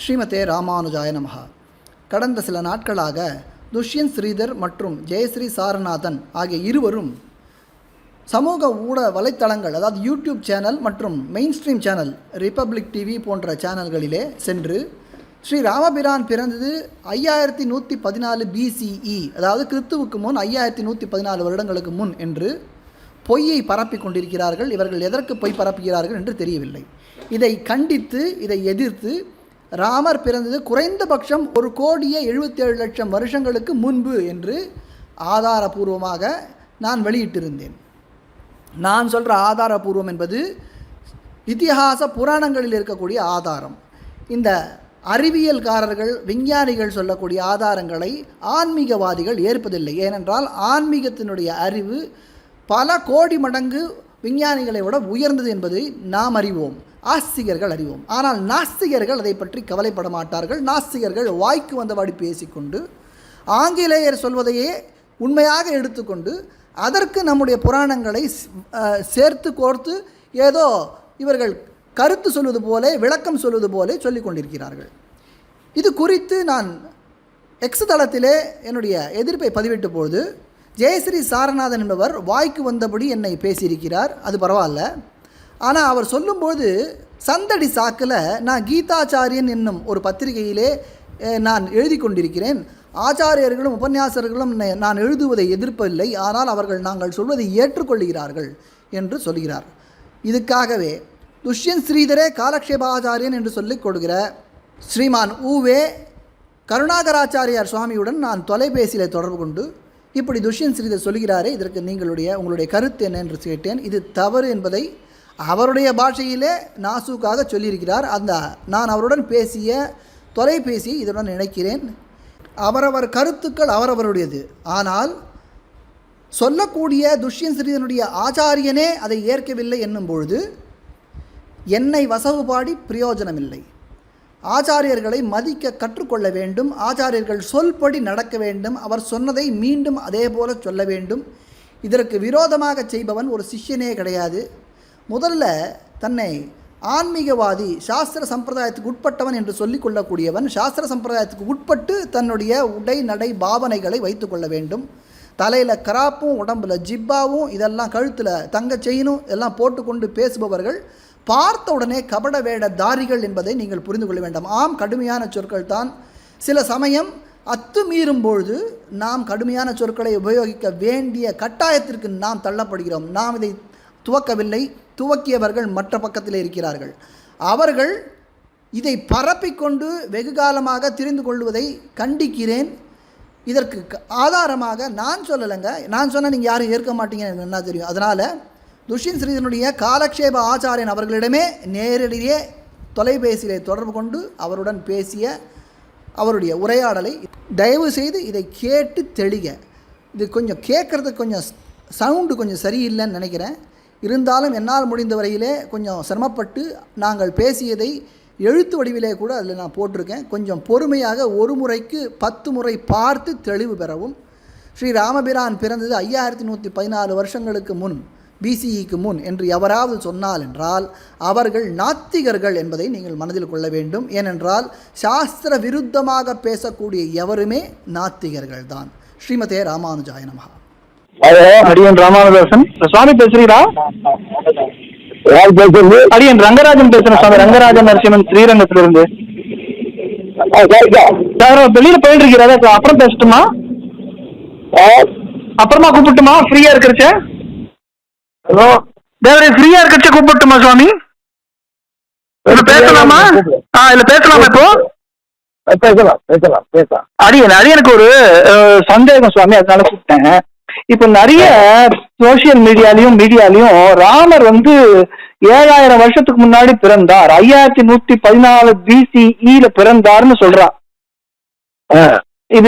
ஸ்ரீமதே ராமானுஜாய நமஹ. கடந்த சில நாட்களாக துஷ்யந்த் ஸ்ரீதர் மற்றும் ஜெயஸ்ரீ சாரநாதன் ஆகிய இருவரும் சமூக வலைத்தளங்கள், அதாவது யூடியூப் சேனல் மற்றும் main stream channel republic TV போன்ற சேனல்களிலே சென்று ஸ்ரீ ராமபிரான் பிறந்தது 5114 BCE, அதாவது கிறிஸ்துவுக்கு முன் 5114 வருடங்களுக்கு முன் என்று பொய்யை பரப்பி கொண்டிருக்கிறார்கள். இவர்கள் எதற்கு பொய் பரப்புகிறார்கள் என்று தெரியவில்லை. இதை கண்டித்து, இதை எதிர்த்து ராமர் பிறந்தது குறைந்தபட்சம் 1,77,00,000 வருஷங்களுக்கு முன்பு என்று ஆதாரபூர்வமாக நான் வெளியிட்டிருந்தேன். நான் சொல்கிற ஆதாரபூர்வம் என்பது இதிகாச புராணங்களில் இருக்கக்கூடிய ஆதாரம். இந்த அறிவியல்காரர்கள், விஞ்ஞானிகள் சொல்லக்கூடிய ஆதாரங்களை ஆன்மீகவாதிகள் ஏற்பதில்லை. ஏனென்றால் ஆன்மீகத்தினுடைய அறிவு பல கோடி மடங்கு விஞ்ஞானிகளை விட உயர்ந்தது என்பதை நாம் அறிவோம், ஆஸ்திகர்கள் அறிவோம். ஆனால் நாஸ்திகர்கள் அதை பற்றி கவலைப்பட மாட்டார்கள். நாஸ்திகர்கள் வாய்க்கு வந்தபடி பேசிக்கொண்டு ஆங்கிலேயர் சொல்வதையே உண்மையாக எடுத்துக்கொண்டு அதற்கு நம்முடைய புராணங்களை சேர்த்து கோர்த்து ஏதோ இவர்கள் கருத்து சொல்வது போல, விளக்கம் சொல்வது போல சொல்லிக் கொண்டிருக்கிறார்கள். இது குறித்து நான் எக்ஸ் தளத்திலே என்னுடைய எதிர்ப்பை பதிவிட்ட பொழுது ஜெயஸ்ரீ சாரநாதன் என்பவர் வாய்க்கு வந்தபடி என்னை பேசியிருக்கிறார். அது பரவாயில்ல. ஆனால் அவர் சொல்லும்போது சந்தடி சாக்கில் நான் கீதாச்சாரியன் என்னும் ஒரு பத்திரிகையிலே நான் எழுதி கொண்டிருக்கிறேன். ஆச்சாரியர்களும் உபன்யாசர்களும் நான் எழுதுவதை எதிர்ப்பதில்லை, ஆனால் அவர்கள் நாங்கள் சொல்வதை ஏற்றுக்கொள்கிறார்கள் என்று சொல்கிறார். இதுக்காகவே துஷ்யந்த் ஸ்ரீதரே காலக்ஷேபாச்சாரியன் என்று சொல்லிக் கொடுக்கிற ஸ்ரீமான் ஊவே கருணாகராச்சாரியார் சுவாமியுடன் நான் தொலைபேசியில் தொடர்பு கொண்டு இப்படி துஷ்யந்த் ஸ்ரீதர் சொல்கிறாரே, இதற்கு உங்களுடைய கருத்து என்ன என்று கேட்டேன். இது தவறு என்பதை அவருடைய பாஷையிலே நாசூக்காக சொல்லியிருக்கிறார். நான் அவருடன் பேசிய தொலைபேசி இதுடன் இணைக்கிறேன். அவரவர் கருத்துக்கள் அவரவருடையது. ஆனால் சொல்லக்கூடிய துஷ்யந்த் ஸ்ரீதனுடைய ஆச்சாரியனே அதை ஏற்கவில்லை என்னும் பொழுது என்னை வசவு பாடி பிரயோஜனமில்லை. ஆச்சாரியர்களை மதிக்க கற்றுக்கொள்ள வேண்டும். ஆச்சாரியர்கள் சொல்படி நடக்க வேண்டும். அவர் சொன்னதை மீண்டும் அதே போல சொல்ல வேண்டும். இதற்கு விரோதமாக செய்பவன் ஒரு சிஷ்யனே கிடையாது. முதல்ல தன்னை ஆன்மீகவாதி, சாஸ்திர சம்பிரதாயத்துக்கு உட்பட்டவன் என்று சொல்லிக் கொள்ளக்கூடியவன் சாஸ்திர சம்பிரதாயத்துக்கு உட்பட்டு தன்னுடைய உடை நடை பாவனைகளை வைத்து கொள்ள வேண்டும். தலையில் கராப்பும், உடம்பில் ஜிப்பாவும், இதெல்லாம் கழுத்தில் தங்க செயினும் எல்லாம் போட்டுக்கொண்டு பேசுபவர்கள் பார்த்த உடனே கபட வேட தாரிகள் என்பதை நீங்கள் புரிந்து கொள்ள வேண்டும். ஆம், கடுமையான சொற்கள் தான். சில சமயம் அத்துமீறும் பொழுது நாம் கடுமையான சொற்களை உபயோகிக்க வேண்டிய கட்டாயத்திற்கு நாம் தள்ளப்படுகிறோம். நாம் இதை துவக்கவில்லை, துவக்கியவர்கள் மற்ற பக்கத்தில் இருக்கிறார்கள். அவர்கள் இதை பரப்பிக்கொண்டு வெகு காலமாக தெரிந்து கொள்வதை கண்டிக்கிறேன். இதற்கு ஆதாரமாக நான் சொல்லலைங்க, நான் சொன்னால் நீங்கள் யாரும் ஏற்க மாட்டீங்கன்னு எனக்கு என்ன தெரியும். அதனால் துஷ்யந்த் ஸ்ரீதனுடைய காலக்ஷேப ஆச்சாரியன் அவர்களிடமே நேரடியே தொலைபேசியிலே தொடர்பு கொண்டு அவருடன் பேசிய அவருடைய உரையாடலை தயவு செய்து இதை கேட்டு தெளிக. இது கொஞ்சம் கேட்குறதுக்கு கொஞ்சம் சவுண்டு கொஞ்சம் சரியில்லைன்னு நினைக்கிறேன். இருந்தாலும் என்னால் முடிந்த வரையிலே கொஞ்சம் சிரமப்பட்டு நாங்கள் பேசியதை எழுத்து வடிவிலே கூட அதில் நான் போட்டிருக்கேன். கொஞ்சம் பொறுமையாக ஒரு முறைக்கு 10 முறை பார்த்து தெளிவு பெறவும். ஸ்ரீ ராமபிரான் பிறந்தது 5114 வருஷங்களுக்கு முன், BCEக்கு முன் என்று எவராவது சொன்னால் என்றால் அவர்கள் நாத்திகர்கள் என்பதை நீங்கள் மனதில் கொள்ள வேண்டும். ஏனென்றால் சாஸ்திர விருத்தமாக பேசக்கூடிய எவருமே நாத்திகர்கள் தான். ஸ்ரீமதே ராமானுஜாய நமஹ. அடியன் ராமானுதாசன் சுவாமி பேசுறீங்களா? அடியன் ரங்கராஜன் பேசுறேன் சுவாமி. ரங்கராஜன் நரசிம்மன் ஸ்ரீரங்கத்திலிருந்து. வெளியில போயிட்டு இருக்கிறாரு, அப்புறம் பேசட்டுமா? அப்புறமா கூப்பிட்டுமா? ஃப்ரீயா இருக்கிறச்ச? ஹலோ தேவரே, ஃப்ரீயா இருக்கச்ச கூப்பிட்டுமா சுவாமி? இல்ல பேசலாமா? இல்ல பேசலாமா? இப்போ பேசலாம். அடியனுக்கு ஒரு சந்தேகம் சுவாமி, அதனால கூப்பிட்டேன். இப்ப நிறைய சோசியல் மீடியாலையும் ராமர் 7000 வருஷத்துக்கு முன்னாடி பிறந்தார், 5114 BCEல பிறந்தார்னு சொல்றா. இத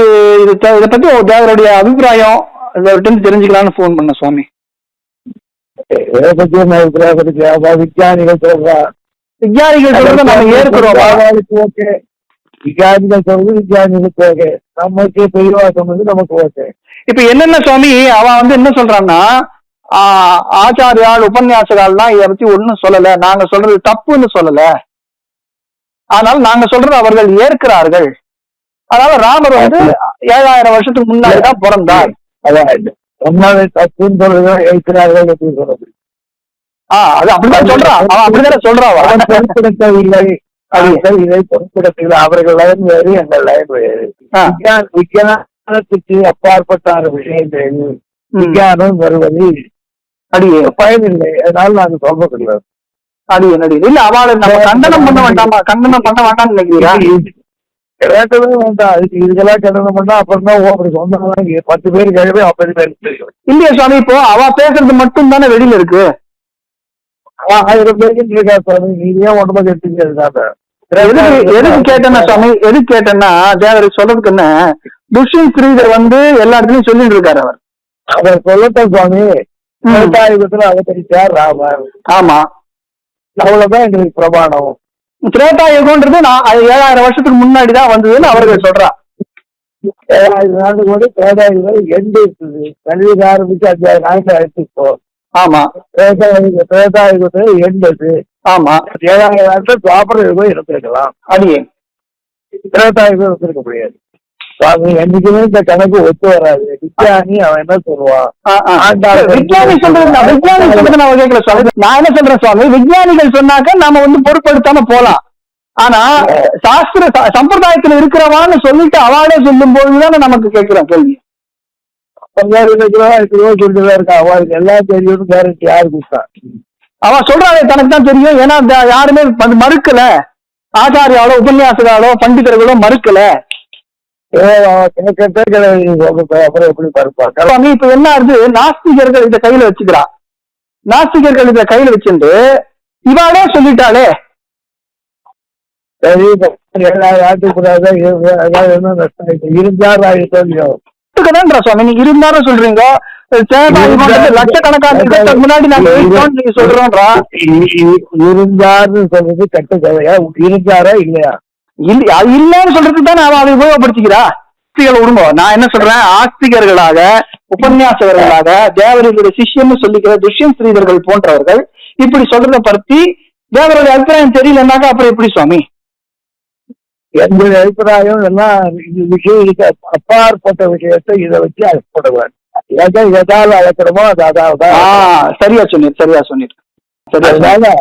பத்தி தேவருடைய அபிப்பிராயம் தெரிஞ்சுக்கலாம்னு போன் பண்ண சுவாமி. விஞ்ஞானிகள் சொல்றத நம்ம ஏற்கிறோம். விஞ்ஞானிகள் சொல்றது விஞ்ஞானிகளுக்கு ஓகே, நமக்கு பெரியவா சொன்னது நமக்கு ஓகே. இப்ப என்னென்ன சுவாமி அவன் என்ன சொல்றான்னா, ஆச்சாரியால் உபன்யாசகால்லாம் இதை பத்தி ஒன்னும் சொல்லல, நாங்க சொல்றது தப்புன்னு சொல்லல, ஆனால் நாங்க சொல்றது அவர்கள் ஏற்கிறார்கள். அதனால ராமர் வந்து 7000 வருஷத்துக்கு முன்னாடிதான் பிறந்தார். தப்புன்னு சொல்றது ஏற்கிறார்கள் அப்படின்னு சொல்றது. அது அப்படிதான் சொல்றான், அவன் அப்படிதானே சொல்றான். பொருட்படுத்தவில்லை, இதை பொருட்படுத்தவில்லை. அவர்கள் லைன் வேறு, எங்கள் லைன் வேறு. விஞ்ஞானத்துக்கு அப்பாற்பட்டான விஷயங்கள் விஞ்ஞானம் வருவது அடியே பயனில்லை. அதனால நாங்க சொல்ல முடியாது. அடியே இல்ல அவளை நம்ம கண்டனம் பண்ண வேண்டாமா? கண்டனம் பண்ண வேண்டாம்னு நினைக்கிறீங்களா? கேட்டவே வேண்டாம். அதுக்கு இதுக்கெல்லாம் கண்டனம் பண்ணா அப்புறம் தான் அப்படி சொன்னாங்க 10 பேர் கேட்கவே 50 பேர் தெரியும். இல்லையா சுவாமி, இப்போ அவ பேசுறது மட்டும் தானே வெளியில இருக்கு. 1000 பேருக்கு இருக்கா சுவாமி, நீங்க ஏன் ஒன்றுமா கேட்டீங்க? எதுக்கு கேட்டேன்னா சுவாமி, எதுக்கு கேட்டேன்னா தேவரை சொல்றதுக்கு என்ன, துஷ்யந்த் ஸ்ரீதர் வந்து எல்லா இடத்துலயும் சொல்லிட்டு இருக்காரு. அவர் சொல்லட்டும் சுவாமி, திரேதாயுகத்துல அவதரிச்சார் ராமர். ஆமா, அவ்வளவுதான் எங்களுக்கு பிரமாணம். திரேதாயுகம்ன்றது 7000 வருஷத்துக்கு முன்னாடிதான் வந்ததுன்னு அவர்கள் சொல்றா. 7000 ஆண்டுக்கு வந்து திரேதாயுகம் எண்டு இருக்குது. கல்விக்கு ஆரம்பிச்சு 5000 ஆண்டு ஆயிடுச்சு. ஆமா, திரேதாயுகத்துல எண்டது. ஆமா, 7000 ஆண்டு துவாபர யுகம் இருந்திருக்கலாம். அடியே திரேதாயுகம் இருந்திருக்க முடியாது. என்னைக்குமே இந்த கணக்கு ஒத்து வராது. விஞ்ஞானி அவன் என்ன சொல்லுவான்? விஞ்ஞானி சொல்றது நான் கேட்கல சுவாமி. நான் என்ன சொல்றேன் சுவாமி, விஞ்ஞானிகள் சொன்னாக்க நாம வந்து பொருட்படுத்தாம போலாம். ஆனா சாஸ்திர சம்பிரதாயத்துல இருக்கிறவான்னு சொல்லிட்டு அவளே சொல்லும் போதுதானே நமக்கு கேட்கிறோம் கேள்வி. சொல்லிட்டுதான் இருக்கா, அவளுக்கு எல்லாம் தெரியும். கேரண்டி யாரு கொடுத்தா? அவன் சொல்றாளே தனக்கு தான் தெரியும். ஏன்னா யாருமே மறுக்கல, ஆச்சாரியாலோ உபன்யாசகாலோ பண்டிதர்களோ மறுக்கல. அப்புறம் எப்படி பார்ப்பாங்க? இப்ப என்ன ஆகுது, நாஸ்திகர்கள் இத கையில வச்சுக்கிறா. நாஸ்திகர்கள் இத கையில வச்சுட்டு இவாளே சொல்லிட்டாளே. சுவாமி நீங்க இருந்தாலும் சொல்றீங்க, லட்சக்கணக்கான முன்னாடி நாங்க சொல்றோம்ன்றா. இருந்தாருன்னு சொல்றது கட்டு கதையா? இருந்தாரா இல்லையா? இல்லன்னு சொல்றதுக்கு தான் அவன் அதை உபயோகப்படுத்திக்கிறா. விடுங்க, நான் என்ன சொல்றேன், ஆஸ்திகர்களாக உபன்யாசகர்களாக தேவர்களுடைய சிஷ்யன்னு சொல்லிக்கிற துஷ்யந்த் ஸ்ரீதர்கள் போன்றவர்கள் இப்படி சொல்றதை பத்தி தேவருடைய அபிப்பிராயம் தெரியலன்னாக்கா அப்புறம் எப்படி சுவாமி? என்னுடைய அபிப்பிராயம் எல்லாம் விஷயம் அப்பாற்பட்ட விஷயத்தை இதை வச்சு அழைக்கப்படுவார். எதாவது அழைக்கிறோமோ அது அதாவது சரியா சொன்னீர், சரியா சொன்னீர். அதனால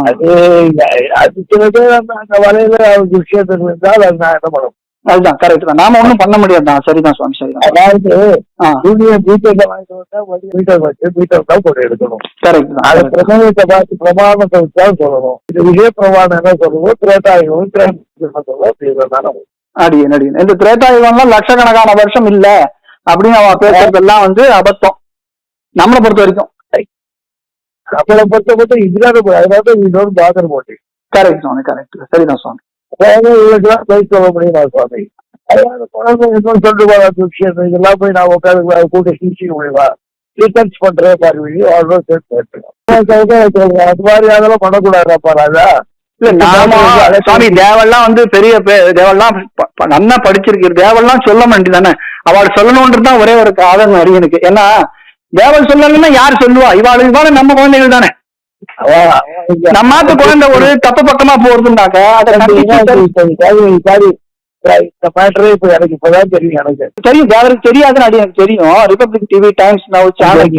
அது சில பேர் அந்த வலையில விஷயத்துக்கு இருந்தால் அது நான் என்ன பண்ணணும்? அதுதான் கரெக்ட் தான், நாம ஒண்ணும் பண்ண முடியாதுதான். சரிதான் சுவாமி, சரிதான். அதாவது மீட்டர்ல வாங்கிட்டு வந்தா மீட்டர் வச்சு மீட்டர் தான் போட்டு எடுக்கணும். கரெக்ட் தான். அது பிரமாணத்தை பார்த்து பிரமாணத்தை வச்சுதான் சொல்லணும். இது விஷய பிரமாணம் என்ன சொல்லுவோம், திரேதாயுகம் சொல்லுவோம். அடியே அடியே இந்த திரேதாயுகம்லாம் லட்சக்கணக்கான வருஷம் இல்ல அப்படின்னு அவன் பேசுறதெல்லாம் வந்து அபத்தம் நம்மளை பொறுத்த வரைக்கும். நம்மளை பொறுத்த இதுதான் அதாவது இதோடு பாத்திரம் போட்டு. கரெக்ட் சுவாமி, கரெக்ட், சரிதான் சுவாமி. இவங்களுக்குலாம் போய் சொல்ல முடியுமா சுவாமி? அதாவது குழந்தை இன்னும் சொல்லிட்டு விஷயம் இதெல்லாம் போய் நான் உட்காந்து கூட்ட சிரிச்சிக்க முடியுமா? ரீசர்ச் பண்றேன் பாரு, அது மாதிரி அதெல்லாம் பண்ணக்கூடாதாப்பா ராஜா? சுவாமி தேவெல்லாம் வந்து பெரிய தேவெல்லாம் நல்லா படிச்சிருக்கு, தேவெல்லாம் சொல்ல வேண்டியதானே, அவள் சொல்லணும்ன்றதுதான் ஒரே ஒரு ஆதரவு அரியனுக்கு. ஏன்னா தேவல் சொல்லலன்னா யாரு சொல்லுவா? இவாள நம்ம குழந்தைகள் தானே. நம்ம நாட்டு குழந்தை ஒரு தப்பு பக்கமா போறதுனாக்க எனக்கு இப்பதான் தெரியும். எனக்கு தெரியும், தேவருக்கு தெரியாதுன்னு அடி எனக்கு தெரியும். Republic TV, times now channel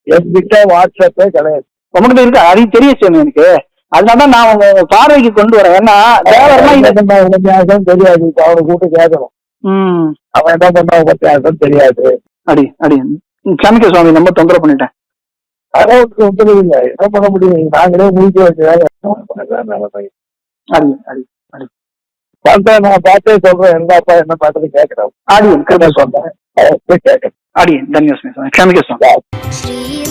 என்கிட்ட வாட்ஸ்அப்பே கிடையாது. உங்ககிட்ட இருக்கு, அது தெரியும் எனக்கு. அதனாலதான் நான் உங்க பார்வைக்கு கொண்டு வரேன். ஏன்னா தேவரெல்லாம் தெரியாது, அவனை கூட்டு கேட்கணும். அவன் என்ன பண்ண தெரியாது. அடி அடி சமிக்க சுவாமி, ரொம்ப தொந்தரவு பண்ணிட்டேன். அதான் தொந்தரவு இல்லை, என்ன பண்ண முடியும்? நாங்களே முடிக்க வச்சு அடி அடி அடி பார்த்தேன், நான் பார்த்தே சொல்றேன். எந்த அப்பா என்ன பார்த்தது கேட்கிறேன். அடி சொல்றேன். அடி தன்யவாதம், க்ஷமிக்க சுவாமி.